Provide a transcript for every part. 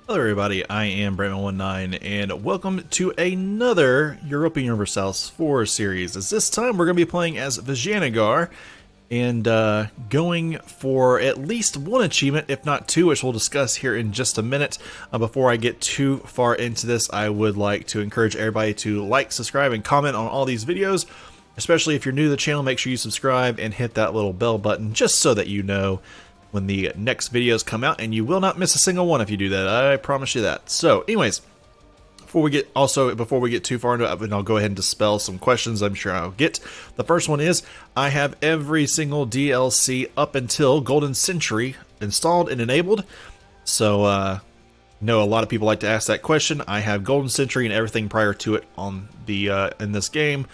Hello everybody, I am Brandman19 and welcome to another Europa Universalis 4 series. As this time we're going to be playing as Vijayanagar and going for at least one achievement, if not two, which we'll discuss here in just a minute. Before I get too far into this, I would like to encourage everybody to like, subscribe, and comment on all these videos. Especially if you're new to the channel, make sure you subscribe and hit that little bell button just so that you know when the next videos come out, and you will not miss a single one if you do that. I promise you that. So anyways, before we get too far into it, and I'll go ahead and dispel some questions I'm sure I'll get. The first one is, I have every single DLC up until Golden Century installed and enabled. So know a lot of people like to ask that question. I have Golden Century and everything prior to it on the in this game.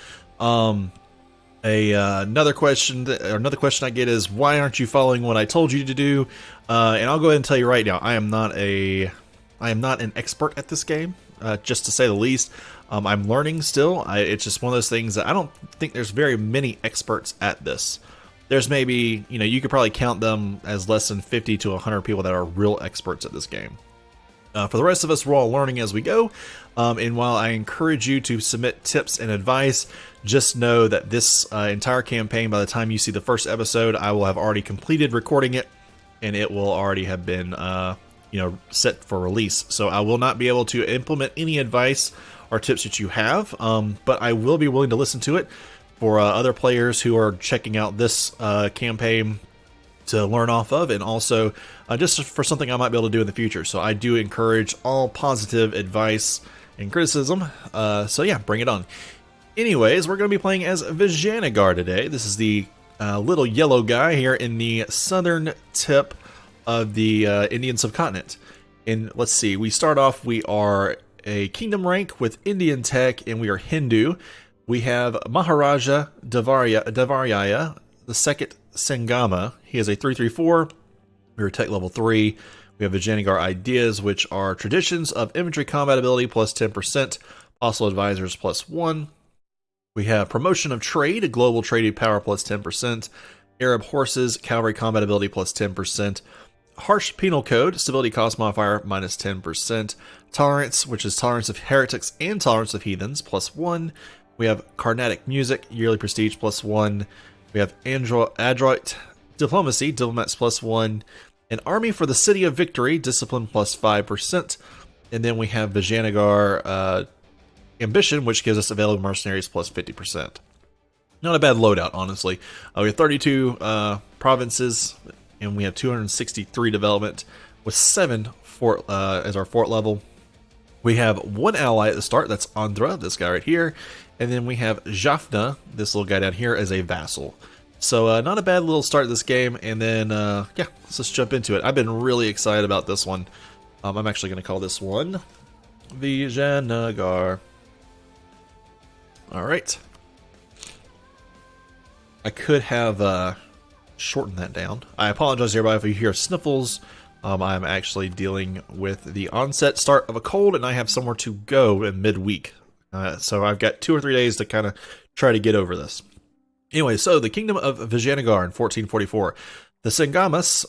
Another question I get is, why aren't you following what I told you to do? And I'll go ahead and tell you right now, I am not an expert at this game, just to say the least. I'm learning still. It's just one of those things that I don't think there's very many experts at this. There's maybe, you could probably count them as less than 50 to 100 people that are real experts at this game. For the rest of us, we're all learning as we go, and while I encourage you to submit tips and advice, just know that this entire campaign, by the time you see the first episode, I will have already completed recording it, and it will already have been set for release. So I will not be able to implement any advice or tips that you have, but I will be willing to listen to it for other players who are checking out this campaign to learn off of, and also just for something I might be able to do in the future. So I do encourage all positive advice and criticism. So yeah, bring it on. Anyways, we're going to be playing as Vijayanagar today. This is the little yellow guy here in the southern tip of the Indian subcontinent. And let's see, we start off, we are a kingdom rank with Indian tech, and we are Hindu. We have Maharaja Devaraya, the second Sangama. He is a 334. We are tech level 3. We have Vijayanagar ideas, which are traditions of infantry combat ability plus 10%, possible advisors plus 1. We have promotion of trade, global trading power plus 10%, Arab horses, cavalry combat ability plus 10%, harsh penal code, stability cost modifier minus 10%, tolerance, which is tolerance of heretics and tolerance of heathens plus 1. We have Carnatic music, yearly prestige plus 1. We have adroit diplomacy, diplomats plus 1. An army for the city of victory, discipline plus 5%. And then we have Vijayanagar ambition, which gives us available mercenaries plus 50%. Not a bad loadout, honestly. We have 32 provinces, and we have 263 development with 7 fort as our fort level. We have one ally at the start, that's Andhra, this guy right here. And then we have Jaffna, this little guy down here, as a vassal. So not a bad little start to this game, and then, yeah, let's just jump into it. I've been really excited about this one. I'm actually going to call this one Vijayanagar. Alright. I could have shortened that down. I apologize, everybody, if you hear sniffles. I'm actually dealing with the start of a cold, and I have somewhere to go in midweek. So I've got 2 or 3 days to kind of try to get over this. Anyway, so the kingdom of Vijayanagar in 1444. The Sagamas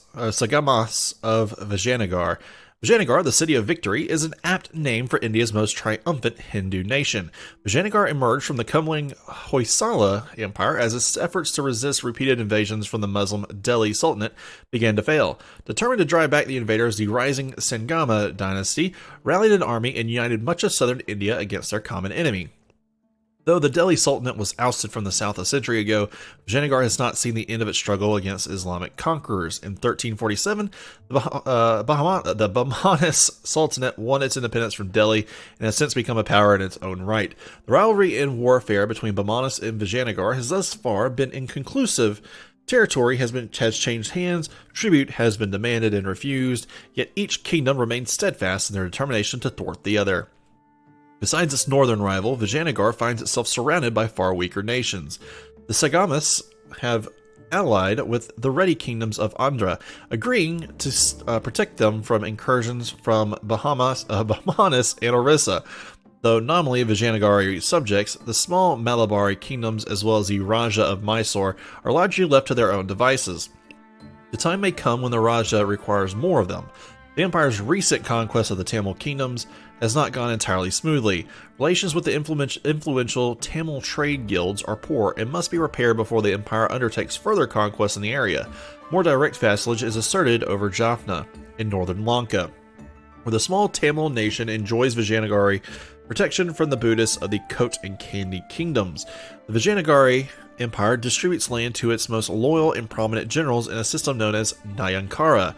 of Vijayanagar. Vijayanagar, the city of victory, is an apt name for India's most triumphant Hindu nation. Vijayanagar emerged from the crumbling Hoysala Empire as its efforts to resist repeated invasions from the Muslim Delhi Sultanate began to fail. Determined to drive back the invaders, the rising Sangama dynasty rallied an army and united much of southern India against their common enemy. Though the Delhi Sultanate was ousted from the south a century ago, Vijayanagar has not seen the end of its struggle against Islamic conquerors. In 1347, the Bahmanis Sultanate won its independence from Delhi and has since become a power in its own right. The rivalry and warfare between Bahmanis and Vijayanagar has thus far been inconclusive. Territory has changed hands, tribute has been demanded and refused, yet each kingdom remains steadfast in their determination to thwart the other. Besides its northern rival, Vijayanagar finds itself surrounded by far weaker nations. The Sagamas have allied with the ready kingdoms of Andhra, agreeing to protect them from incursions from Bahmanis and Orissa. Though nominally Vijayanagari subjects, the small Malabari kingdoms as well as the Raja of Mysore are largely left to their own devices. The time may come when the Raja requires more of them. The Empire's recent conquest of the Tamil kingdoms has not gone entirely smoothly. Relations with the influential Tamil trade guilds are poor and must be repaired before the Empire undertakes further conquest in the area. More direct vassalage is asserted over Jaffna in northern Lanka, where the small Tamil nation enjoys Vijayanagar protection from the Buddhists of the Coat and Candy kingdoms. The Vijayanagar Empire distributes land to its most loyal and prominent generals in a system known as Nayankara.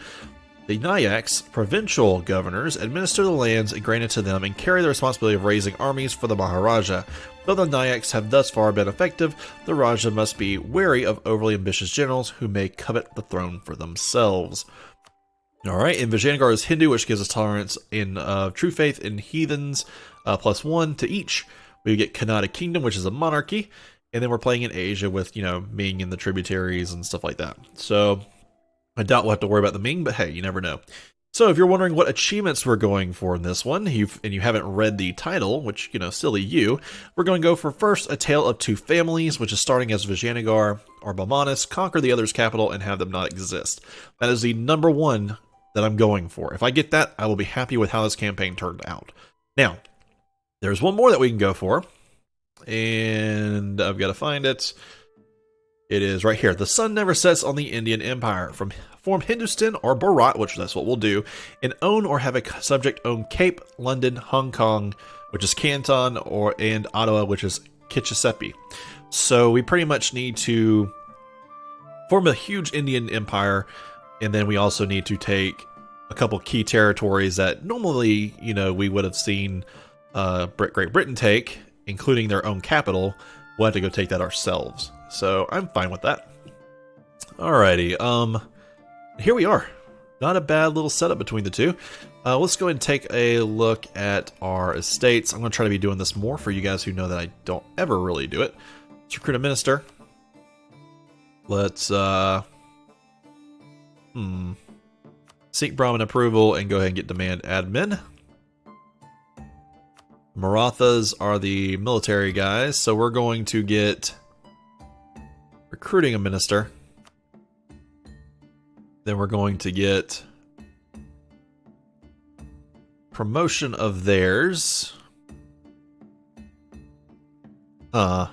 The Nayaks, provincial governors, administer the lands granted to them and carry the responsibility of raising armies for the Maharaja. Though the Nayaks have thus far been effective, the Raja must be wary of overly ambitious generals who may covet the throne for themselves. Alright, and Vijayanagar is Hindu, which gives us tolerance in true faith in heathens, +1 to each. We get Kannada Kingdom, which is a monarchy, and then we're playing in Asia with, Ming and the tributaries and stuff like that. So I doubt we'll have to worry about the Ming, but hey, you never know. So if you're wondering what achievements we're going for in this one, and you haven't read the title, which, silly you, we're going to go for first A Tale of Two Families, which is starting as Vijayanagar or Bamanas, conquer the other's capital and have them not exist. That is the number one that I'm going for. If I get that, I will be happy with how this campaign turned out. Now, there's one more that we can go for, and I've got to find it. It is right here. The sun never sets on the Indian Empire. Form Hindustan or Bharat, which that's what we'll do, and own or have a subject own Cape, London, Hong Kong, which is Canton, and Ottawa, which is Kitchesepi. So we pretty much need to form a huge Indian empire, and then we also need to take a couple key territories that normally, we would have seen Great Britain take, including their own capital. We'll have to go take that ourselves. So I'm fine with that. Alrighty, here we are. Not a bad little setup between the two. Let's go ahead and take a look at our estates. I'm going to try to be doing this more for you guys who know that I don't ever really do it. Let's recruit a minister. Let's, seek Brahmin approval and go ahead and get demand admin. Marathas are the military guys, so we're going to get recruiting a minister. Then we're going to get promotion of theirs. Let's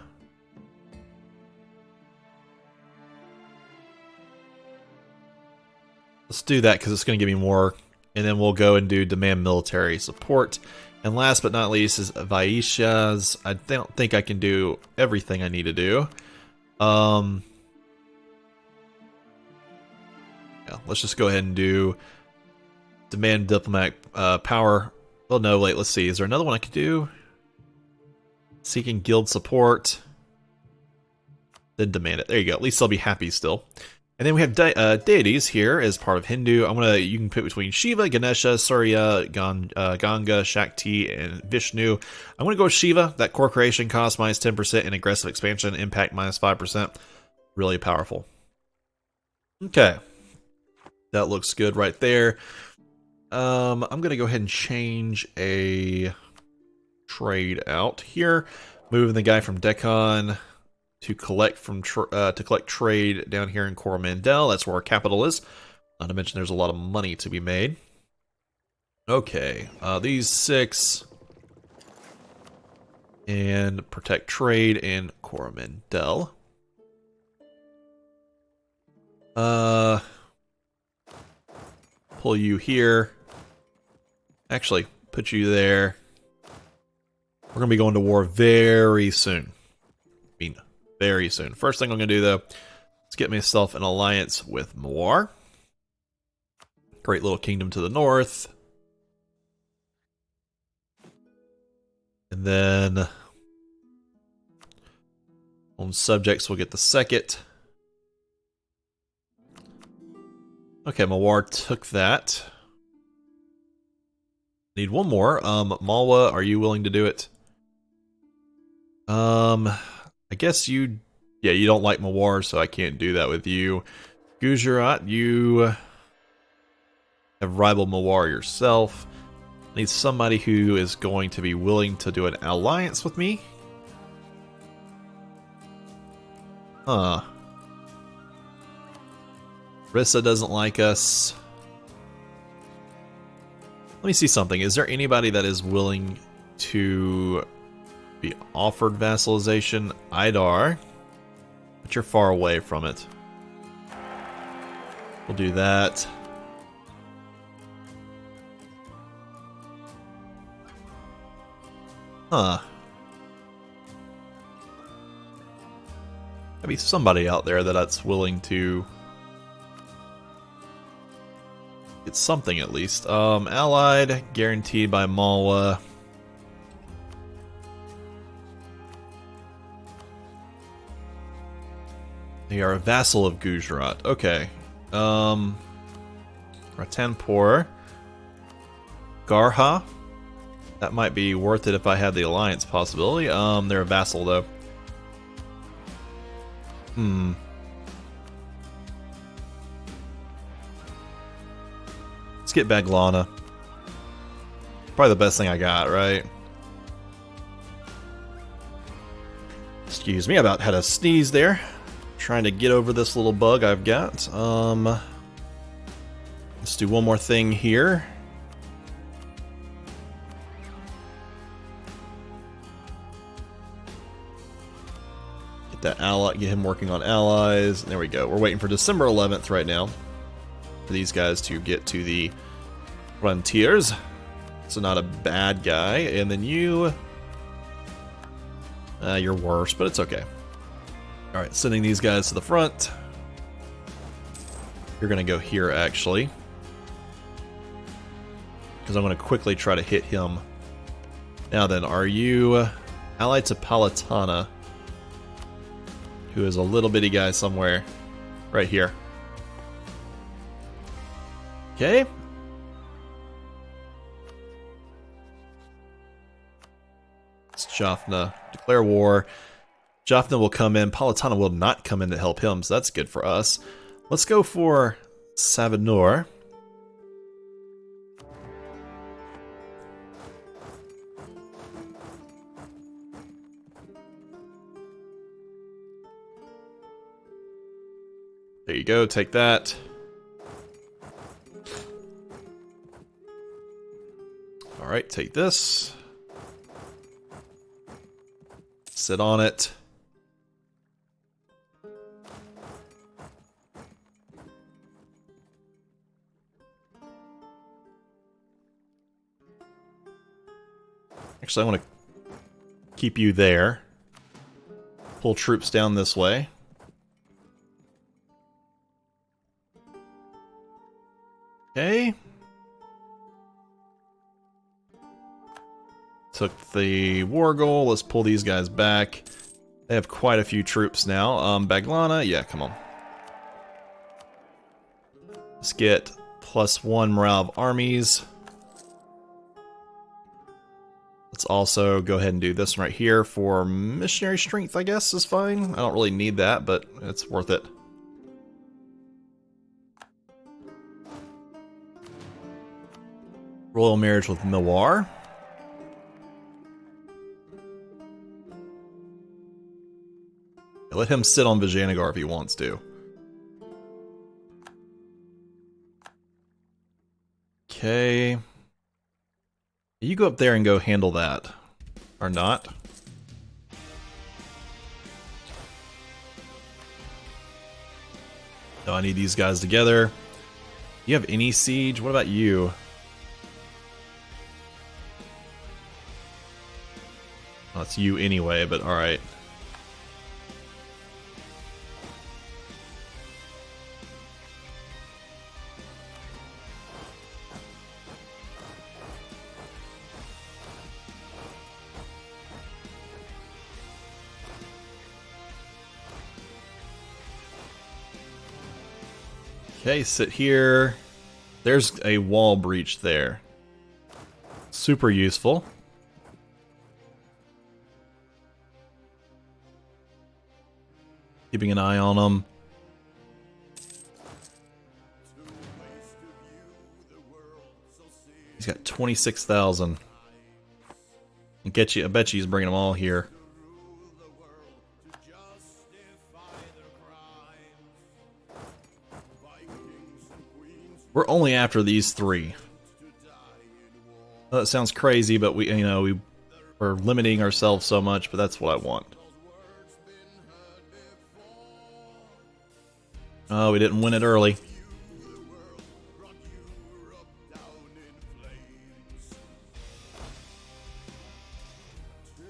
do that because it's going to give me more. And then we'll go and do demand military support. And last but not least is Vaishyas. I don't think I can do everything I need to do. Yeah, let's just go ahead and do demand diplomatic power. Oh no, wait, let's see. Is there another one I could do? Seeking guild support. Then demand it. There you go. At least I'll be happy still. And then we have deities here as part of Hindu. You can pick between Shiva, Ganesha, Surya, Ganga, Shakti, and Vishnu. I'm gonna go with Shiva. That core creation cost minus 10% and aggressive expansion impact minus 5%. Really powerful. Okay. That looks good right there. I'm gonna go ahead and change a trade out here. Moving the guy from Deccan to collect trade down here in Coromandel. That's where our capital is. Not to mention there's a lot of money to be made. Okay, these 6 and protect trade in Coromandel. Pull you here. Actually, put you there. We're gonna be going to war very soon. Very soon. First thing I'm going to do, though, is get myself an alliance with Mawar. Great little kingdom to the north. And then on subjects, we'll get the second. Okay, Mawar took that. Need one more. Malwa, are you willing to do it? I guess you don't like Mawar, so I can't do that with you. Gujarat, you have rivaled Mawar yourself. I need somebody who is going to be willing to do an alliance with me. Rissa doesn't like us. Let me see something. Is there anybody that is willing to be offered vassalization? Idar. But you're far away from it. We'll do that. Huh. Gotta be somebody out there that's willing to get something at least. Allied, guaranteed by Malwa. They are a vassal of Gujarat. Okay. Ratanpur. Garha. That might be worth it if I had the alliance possibility. They're a vassal though. Let's get Baglana. Probably the best thing I got, right? Excuse me, I about had a sneeze there. Trying to get over this little bug I've got. Let's do one more thing here. Get that ally, get him working on allies. There we go. We're waiting for December 11th right now for these guys to get to the frontiers. So not a bad guy. And then you, you're worse, but it's okay. All right, sending these guys to the front. You're gonna go here actually, because I'm gonna quickly try to hit him. Now then, are you allied to Palatana, who is a little bitty guy somewhere right here? Okay. It's Jaffna. Declare war. Jaffna will come in. Palatana will not come in to help him, so that's good for us. Let's go for Savanur. There you go, take that. Alright, take this. Sit on it. Actually, I want to keep you there. Pull troops down this way. Okay. Took the war goal. Let's pull these guys back. They have quite a few troops now. Baglana, yeah, come on. Let's get +1 morale of armies. Let's also go ahead and do this one right here for missionary strength, I guess, is fine. I don't really need that, but it's worth it. Royal marriage with Milwar. Let him sit on Vijayanagar if he wants to. Okay. You go up there and go handle that. Or not. No, I need these guys together. You have any siege? What about you? Well, it's you anyway, but alright. Okay, sit here. There's a wall breach there. Super useful. Keeping an eye on them. He's got 26,000. I bet you he's bringing them all here. We're only after these three. Well, that sounds crazy, but we're limiting ourselves so much, but that's what I want. Oh, we didn't win it early.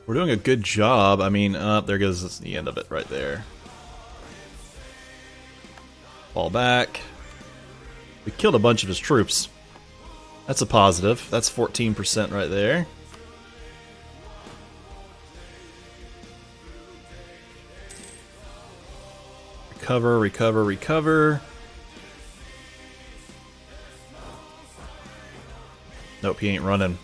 We're doing a good job. I mean, there goes the end of it right there. Fall back. We killed a bunch of his troops. That's a positive. That's 14% right there. Recover, recover, recover. Nope, he ain't running.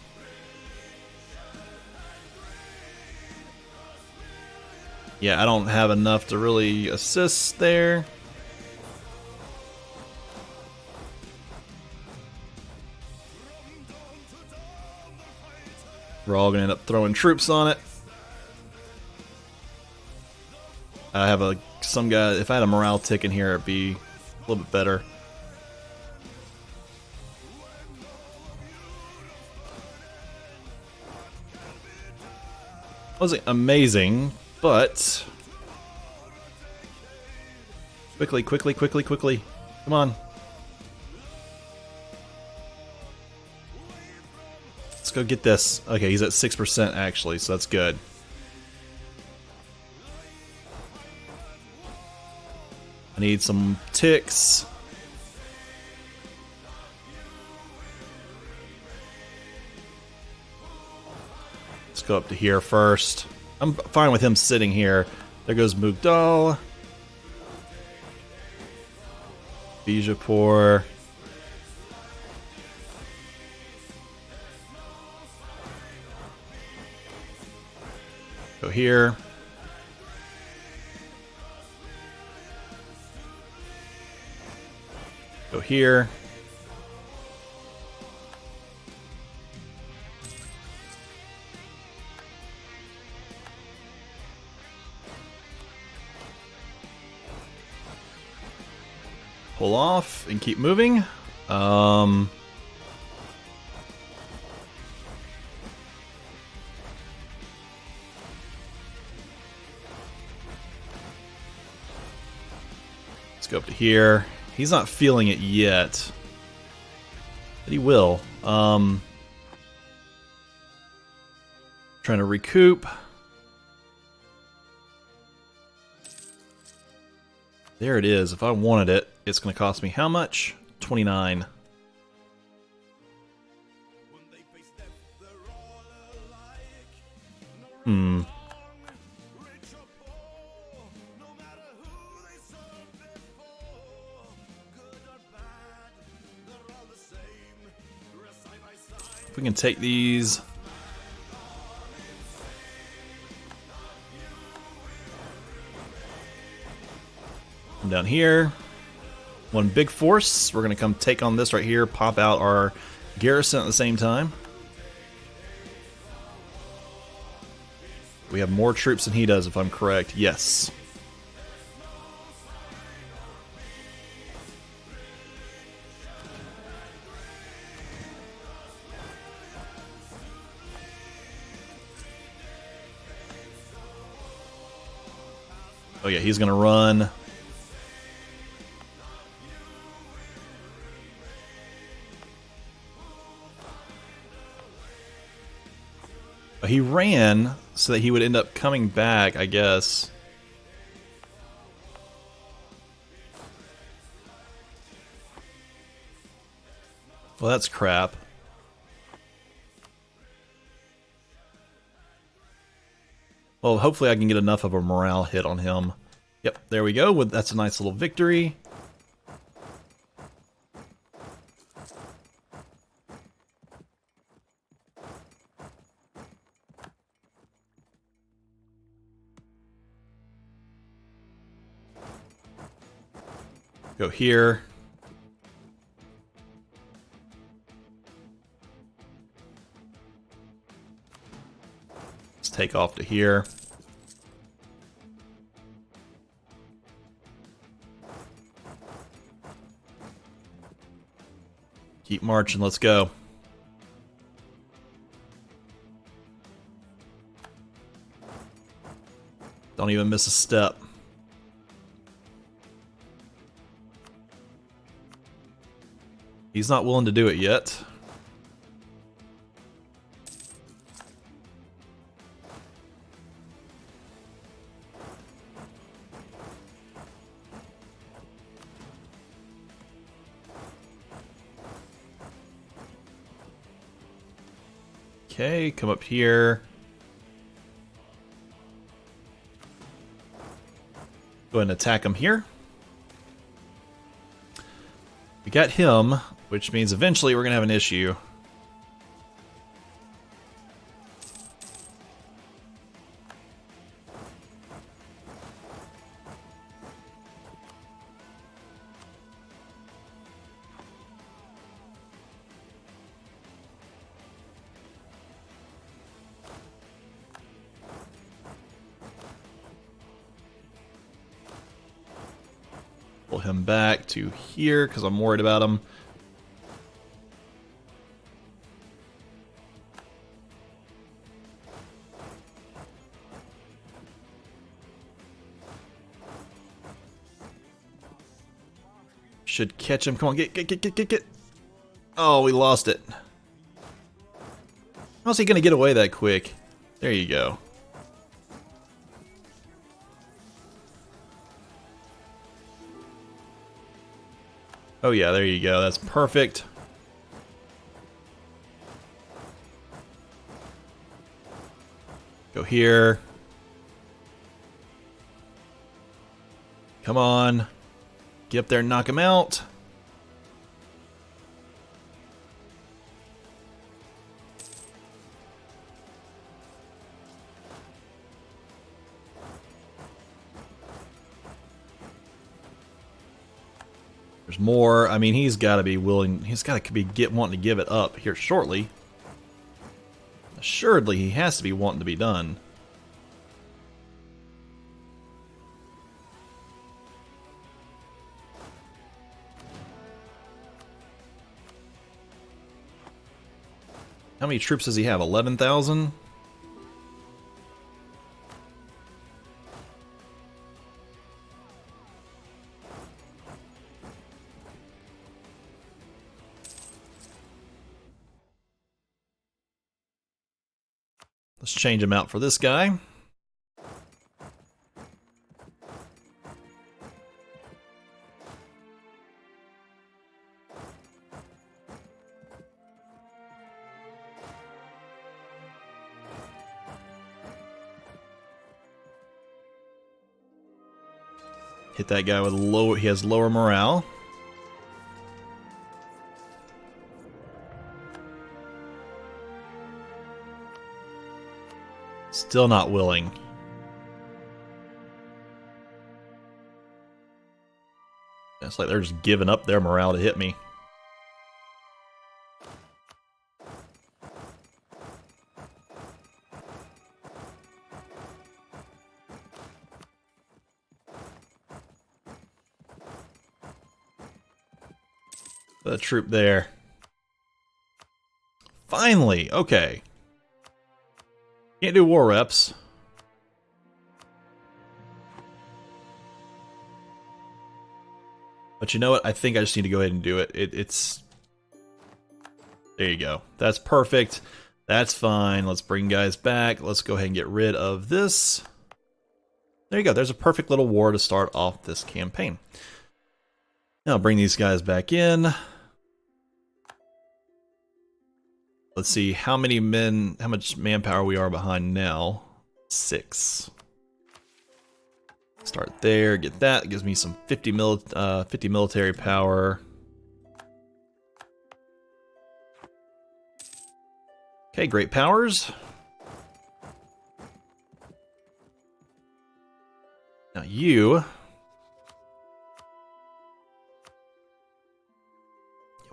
Yeah, I don't have enough to really assist there. We're all gonna end up throwing troops on it. I have some guy. If I had a morale tick in here, it'd be a little bit better. Wasn't amazing, but quickly, quickly, quickly, quickly. Come on. Let's go get this. Okay, he's at 6% actually, so that's good. I need some ticks. Let's go up to here first. I'm fine with him sitting here. There goes Mugdal. Bijapur. Go here. Go here. Pull off and keep moving. Let's go up to here. He's not feeling it yet, but he will. Trying to recoup. There it is. If I wanted it, it's going to cost me how much? 29. If we can take these. Come down here. One big force. We're going to come take on this right here. Pop out our garrison at the same time. We have more troops than he does, if I'm correct. Yes. Oh yeah, he's gonna run. He ran so that he would end up coming back, I guess. Well, that's crap. Well, hopefully I can get enough of a morale hit on him. Yep, there we go. That's a nice little victory. Go here. Let's take off to here. Keep marching, let's go. Don't even miss a step. He's not willing to do it yet. Okay, come up here. Go ahead and attack him here. We got him, which means eventually we're going to have an issue. Pull him back to here because I'm worried about him. Should catch him. Come on, get. Oh, we lost it. How's he gonna get away that quick? There you go. Oh yeah, there you go. That's perfect. Go here. Come on. Get up there and knock him out. There's more. I mean, he's got to be willing. He's got to be wanting to give it up here shortly. Assuredly, he has to be wanting to be done. How many troops does he have? 11,000? Let's change him out for this guy. Hit that guy with low. He has lower morale. Still not willing. It's like they're just giving up their morale to hit me. The troop there. Finally, okay. Can't do war reps. But you know what? I think I just need to go ahead and do it. It's... There you go. That's perfect. That's fine. Let's bring guys back. Let's go ahead and get rid of this. There you go. There's a perfect little war to start off this campaign. Now I'll bring these guys back in. Let's see how many men, how much manpower we are behind now. 6. Start there, get that. It gives me some 50 military power. Okay, great powers. Now you...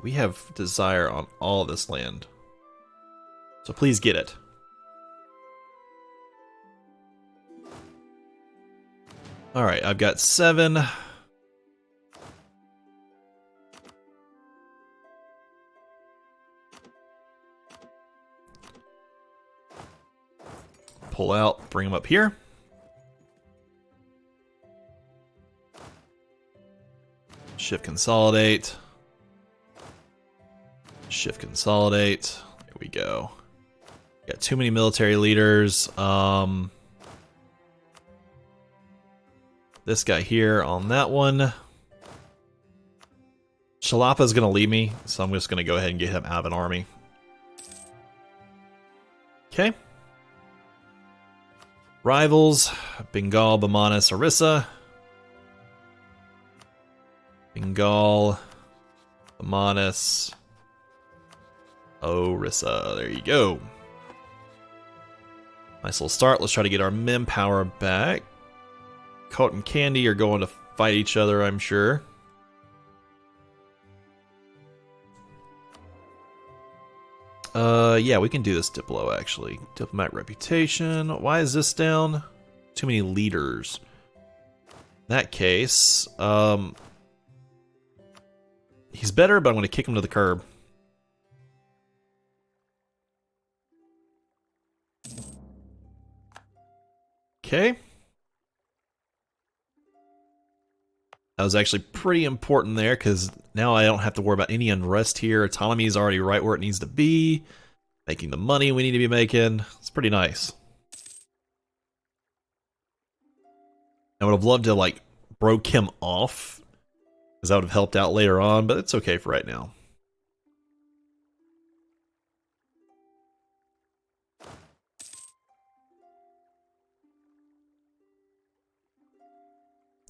We have desire on all this land. So please get it. Alright, I've got 7. Pull out, bring them up here. Shift consolidate. Shift consolidate. There we go. Got too many military leaders. This guy here on that one. Shalapa is going to leave me, so I'm just going to go ahead and get him out of an army. Okay. Rivals, Bengal, Bamanas, Orissa. Bengal, Bamanas, Orissa. There you go. Nice little start. Let's try to get our Mem power back. Cotton Candy are going to fight each other, I'm sure. Yeah, we can do this Diplo, actually. Diplomatic reputation. Why is this down? Too many leaders. In that case, he's better, but I'm going to kick him to the curb. Okay. That was actually pretty important there, because now I don't have to worry about any unrest here. Autonomy is already right where it needs to be. Making the money we need to be making. It's pretty nice. I would have loved to, like, broke him off, because that would have helped out later on, but it's okay for right now.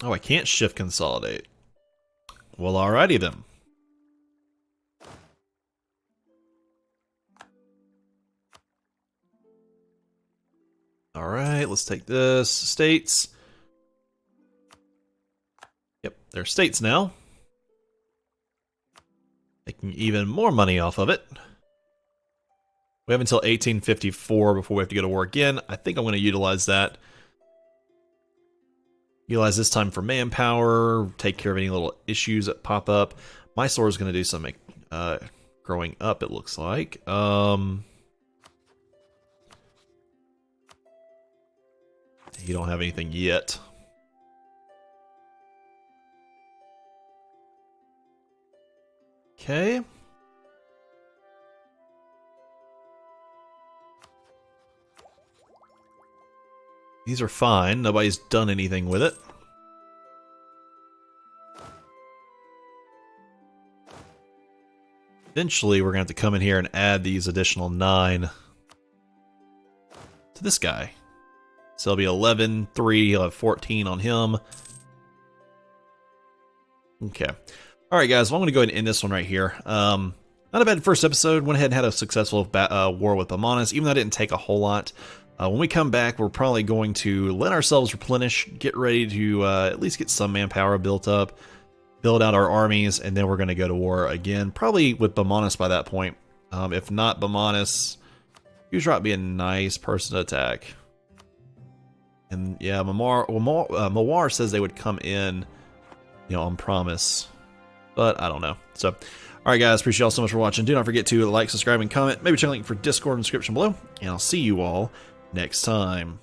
Oh, I can't shift consolidate. Well, alrighty then. Alright, let's take this. States. Yep, they're states now. Making even more money off of it. We have until 1854 before we have to go to war again. I think I'm going to utilize that. Utilize this time for manpower, take care of any little issues that pop up. Mysore is going to do some growing up, it looks like. You don't have anything yet. Okay. These are fine. Nobody's done anything with it. Eventually, we're going to have to come in here and add these additional 9 to this guy. So it'll be 11, 3, he'll have 14 on him. Okay. Alright guys, well I'm going to go ahead and end this one right here. Not a bad first episode. Went ahead and had a successful war with Bamanas, even though I didn't take a whole lot. When we come back, we're probably going to let ourselves replenish, get ready to at least get some manpower built up, build out our armies, and then we're going to go to war again, probably with Bamanas by that point. If not Bamanas, Gujarat would be a nice person to attack. And yeah, Mawar says they would come in, you know, on promise, but I don't know. So, alright guys, appreciate y'all so much for watching. Do not forget to like, subscribe, and comment. Maybe check the link for Discord in the description below, and I'll see you all next time.